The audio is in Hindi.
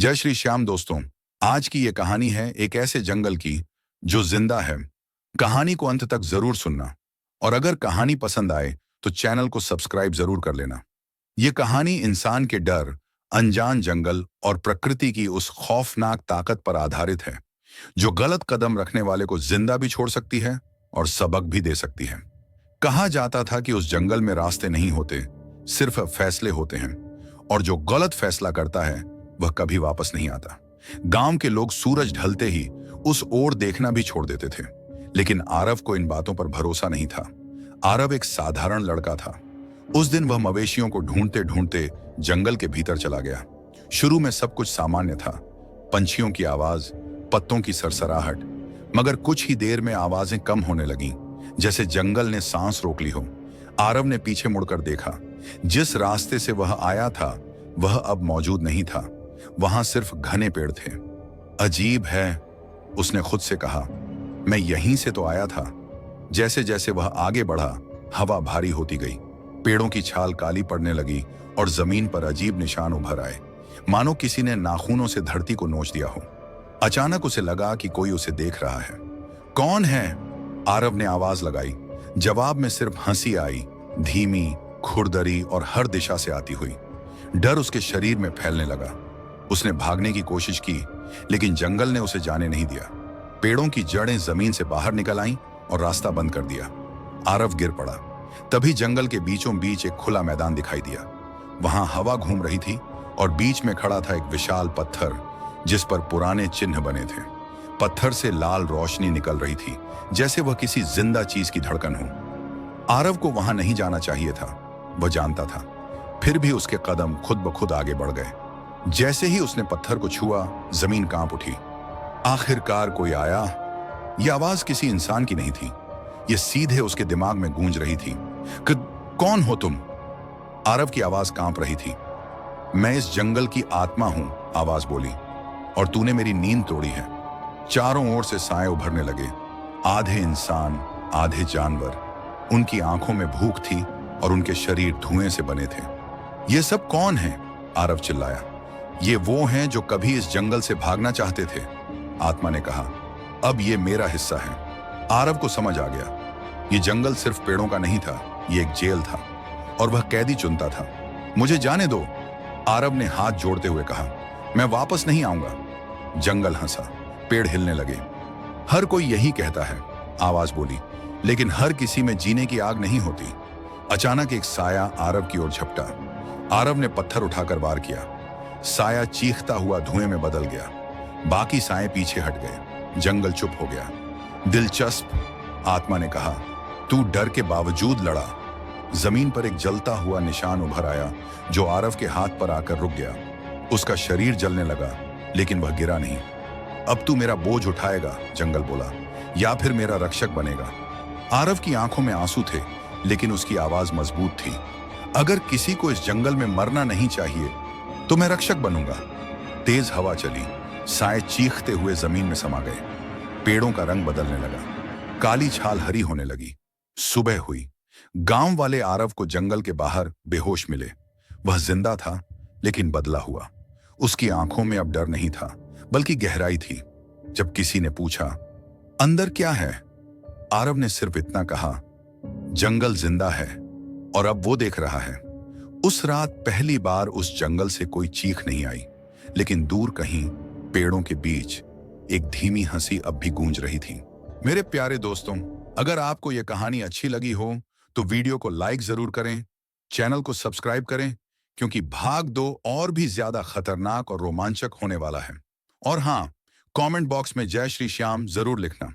जय श्री श्याम दोस्तों। आज की ये कहानी है एक ऐसे जंगल की जो जिंदा है। कहानी को अंत तक जरूर सुनना और अगर कहानी पसंद आए तो चैनल को सब्सक्राइब जरूर कर लेना। ये कहानी इंसान के डर, अनजान जंगल और प्रकृति की उस खौफनाक ताकत पर आधारित है जो गलत कदम रखने वाले को जिंदा भी छोड़ सकती है और सबक भी दे सकती है। कहा जाता था कि उस जंगल में रास्ते नहीं होते, सिर्फ फैसले होते हैं, और जो गलत फैसला करता है वह कभी वापस नहीं आता। गांव के लोग सूरज ढलते ही उस ओर देखना भी छोड़ देते थे, लेकिन आरव को इन बातों पर भरोसा नहीं था। आरव एक साधारण लड़का था। उस दिन वह मवेशियों को ढूंढते ढूंढते जंगल के भीतर चला गया। शुरू में सब कुछ सामान्य था, पंछियों की आवाज, पत्तों की सरसराहट, मगर कुछ ही देर में आवाजें कम होने लगीं, जैसे जंगल ने सांस रोक ली हो। आरव ने पीछे मुड़कर देखा। जिस रास्ते से वह आया था वह अब मौजूद नहीं था। वहां सिर्फ घने पेड़ थे। अजीब है, उसने खुद से कहा, मैं यहीं से तो आया था। जैसे जैसे वह आगे बढ़ा, हवा भारी होती गई, पेड़ों की छाल काली पड़ने लगी और जमीन पर अजीब निशान उभर आए, मानो किसी ने नाखूनों से धरती को नोच दिया हो। अचानक उसे लगा कि कोई उसे देख रहा है। कौन है? आरव ने आवाज लगाई। जवाब में सिर्फ हंसी आई, धीमी, खुरदरी और हर दिशा से आती हुई। डर उसके शरीर में फैलने लगा। उसने भागने की कोशिश की, लेकिन जंगल ने उसे जाने नहीं दिया। पेड़ों की जड़ें जमीन से बाहर निकल आईं और रास्ता बंद कर दिया। आरव गिर पड़ा। तभी जंगल के बीचों बीच एक खुला मैदान दिखाई दिया। वहां हवा घूम रही थी और बीच में खड़ा था एक विशाल पत्थर जिस पर पुराने चिन्ह बने थे। पत्थर से लाल रोशनी निकल रही थी, जैसे वह किसी जिंदा चीज की धड़कन हो। आरव को वहां नहीं जाना चाहिए था, वह जानता था। फिर भी उसके कदम खुद ब खुद आगे बढ़ गए। जैसे ही उसने पत्थर को छुआ, जमीन कांप उठी। आखिरकार कोई आया। यह आवाज किसी इंसान की नहीं थी, यह सीधे उसके दिमाग में गूंज रही थी। कौन हो तुम? आरव की आवाज कांप रही थी। मैं इस जंगल की आत्मा हूं, आवाज बोली, और तूने मेरी नींद तोड़ी है। चारों ओर से साए उभरने लगे, आधे इंसान, आधे जानवर। उनकी आंखों में भूख थी और उनके शरीर धुएं से बने थे। ये सब कौन है? आरव चिल्लाया। ये वो हैं जो कभी इस जंगल से भागना चाहते थे, आत्मा ने कहा। अब ये मेरा हिस्सा है। आरव को समझ आ गया, ये जंगल सिर्फ पेड़ों का नहीं था, ये एक जेल था और वह कैदी चुनता था। मुझे जाने दो, आरव ने हाथ जोड़ते हुए कहा। मैं वापस नहीं आऊंगा। जंगल हंसा, पेड़ हिलने लगे। हर कोई यही कहता है, आवाज बोली, लेकिन हर किसी में जीने की आग नहीं होती। अचानक एक साया आरव की ओर झपटा। आरव ने पत्थर उठाकर वार किया। साया चीखता हुआ धुएं में बदल गया। बाकी साए पीछे हट गए। जंगल चुप हो गया। दिलचस्प, आत्मा ने कहा, तू डर के बावजूद लड़ा। जमीन पर एक जलता हुआ निशान उभर आया जो आरव के हाथ पर आकर रुक गया। उसका शरीर जलने लगा, लेकिन वह गिरा नहीं। अब तू मेरा बोझ उठाएगा, जंगल बोला, या फिर मेरा रक्षक बनेगा। आरव की आंखों में आंसू थे, लेकिन उसकी आवाज मजबूत थी। अगर किसी को इस जंगल में मरना नहीं चाहिए तो मैं रक्षक बनूंगा। तेज हवा चली, साए चीखते हुए जमीन में समा गए। पेड़ों का रंग बदलने लगा, काली छाल हरी होने लगी। सुबह हुई। गांव वाले आरव को जंगल के बाहर बेहोश मिले। वह जिंदा था, लेकिन बदला हुआ। उसकी आंखों में अब डर नहीं था, बल्कि गहराई थी। जब किसी ने पूछा, अंदर क्या है, आरव ने सिर्फ इतना कहा, जंगल जिंदा है और अब वो देख रहा है। उस रात पहली बार उस जंगल से कोई चीख नहीं आई, लेकिन दूर कहीं पेड़ों के बीच एक धीमी हंसी अब भी गूंज रही थी। मेरे प्यारे दोस्तों, अगर आपको यह कहानी अच्छी लगी हो तो वीडियो को लाइक जरूर करें, चैनल को सब्सक्राइब करें, क्योंकि भाग 2 और भी ज्यादा खतरनाक और रोमांचक होने वाला है। और हाँ, कमेंट बॉक्स में जय श्री श्याम जरूर लिखना।